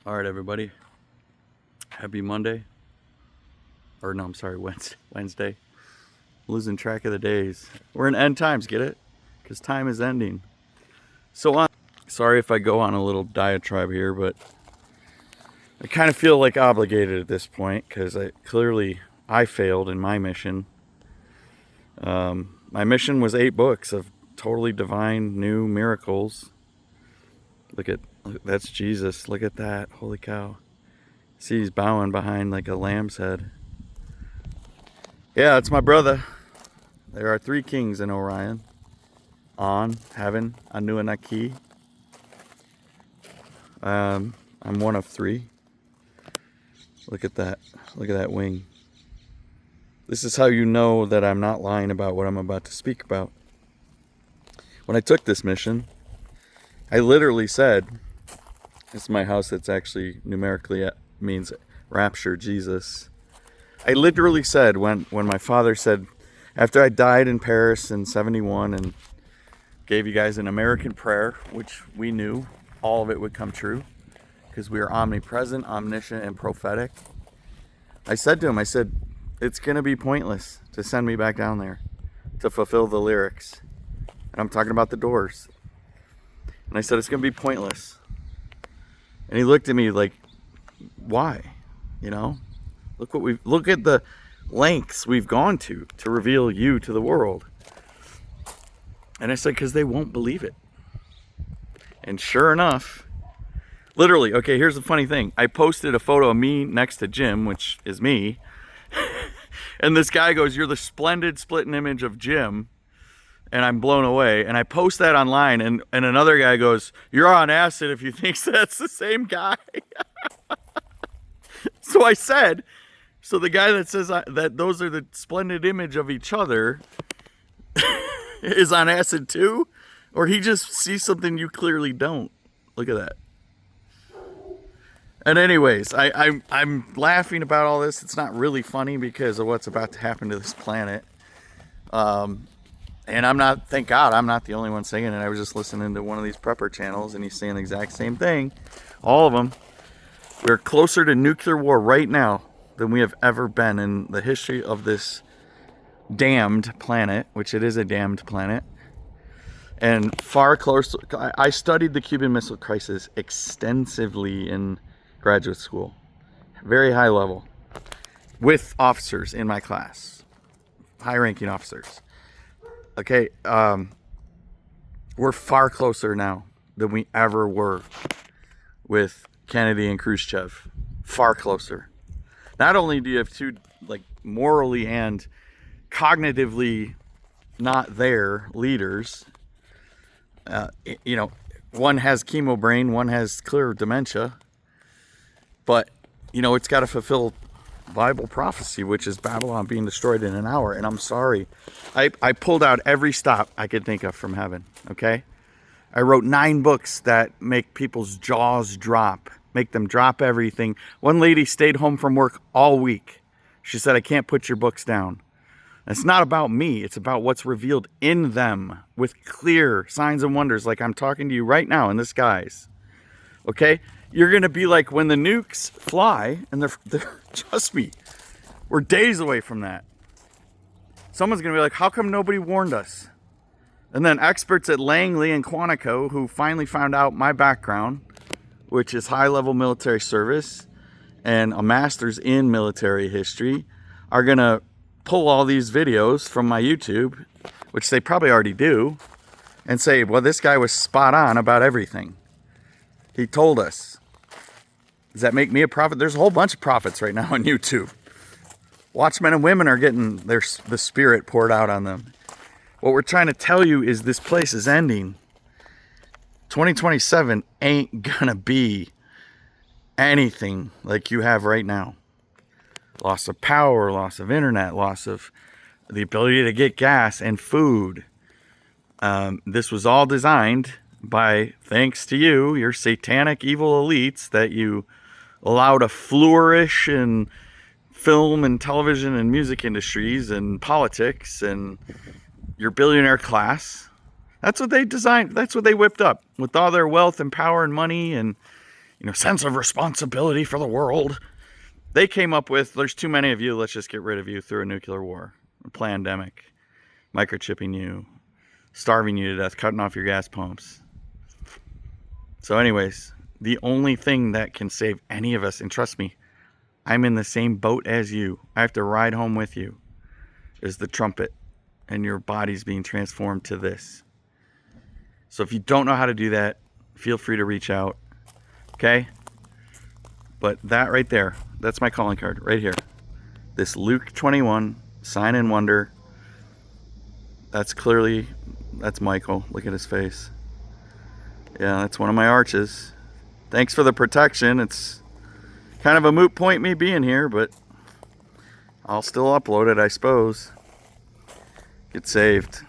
All right, everybody. Happy Monday. Or no, I'm sorry, Wednesday. Losing track of the days. We're in end times, get it? Because time is ending. Sorry if I go on a little diatribe here, but I kind of feel like obligated at this point because I failed in my mission. My mission was 8 books of totally divine new miracles. Look, that's Jesus. Look at that. Holy cow. See, he's bowing behind like a lamb's head. Yeah, it's my brother. There are 3 kings in Orion. On, Heaven, Anunnaki. I'm one of 3. Look at that. Look at that wing. This is how you know that I'm not lying about what I'm about to speak about. When I took this mission, I literally said, this is my house that's actually numerically means rapture Jesus. I literally said when my father said, after I died in Paris in 71 and gave you guys an American prayer, which we knew all of it would come true because we are omnipresent, omniscient, and prophetic. I said to him, it's going to be pointless to send me back down there to fulfill the lyrics. And I'm talking about the Doors. And I said, it's going to be pointless. And he looked at me like, why? You know, look at the lengths we've gone to reveal you to the world. And I said, because they won't believe it. And sure enough, literally, okay, here's the funny thing. I posted a photo of me next to Jim, which is me. And this guy goes, you're the splendid splitting image of Jim. And I'm blown away. And I post that online, and another guy goes, you're on acid if you think that's the same guy. So I said, so the guy that says that those are the splendid image of each other is on acid too? Or he just sees something you clearly don't. Look at that. And anyways, I'm laughing about all this. It's not really funny because of what's about to happen to this planet. And thank God, I'm not the only one saying it. I was just listening to one of these prepper channels and he's saying the exact same thing. All of them. We're closer to nuclear war right now than we have ever been in the history of this damned planet, which it is a damned planet. And far closer. I studied the Cuban Missile Crisis extensively in graduate school. Very high level. With officers in my class. High-ranking officers. Okay, we're far closer now than we ever were with Kennedy and Khrushchev. Far closer. Not only do you have 2, like, morally and cognitively not there leaders, one has chemo brain, one has clear dementia, but, it's got to fulfill Bible prophecy, which is Babylon being destroyed in an hour. And I'm sorry, I pulled out every stop I could think of from heaven. Okay, I wrote 9 books that make people's jaws drop, make them drop everything. One lady stayed home from work all week. She said, I can't put your books down. It's not about me. It's about what's revealed in them with clear signs and wonders, like I'm talking to you right now in the skies. Okay, you're gonna be like when the nukes fly, and they're trust me, we're days away from that. Someone's gonna be like, how come nobody warned us? And then experts at Langley and Quantico, who finally found out my background, which is high-level military service and a master's in military history, are gonna pull all these videos from my YouTube, which they probably already do, and say, well, this guy was spot on about everything. He told us. Does that make me a prophet? There's a whole bunch of prophets right now on YouTube. Watchmen and women are getting the spirit poured out on them. What we're trying to tell you is this place is ending. 2027 ain't gonna be anything like you have right now. Loss of power, loss of internet, loss of the ability to get gas and food. This was all designed by, thanks to you, your satanic evil elites that you allow to flourish in film and television and music industries and politics and your billionaire class. That's what they designed. That's what they whipped up with all their wealth and power and money. And sense of responsibility for the world. They came up with, there's too many of you, let's just get rid of you through a nuclear war, a pandemic, microchipping you, starving you to death, cutting off your gas pumps. So anyways, the only thing that can save any of us, and trust me, I'm in the same boat as you, I have to ride home with you, is the trumpet, and your body's being transformed to this. So if you don't know how to do that, feel free to reach out, okay? But that right there, that's my calling card right here. This Luke 21 sign and wonder. That's Michael. Look at his face. Yeah, that's one of my arches. Thanks for the protection. It's kind of a moot point me being here, but I'll still upload it, I suppose. Get saved.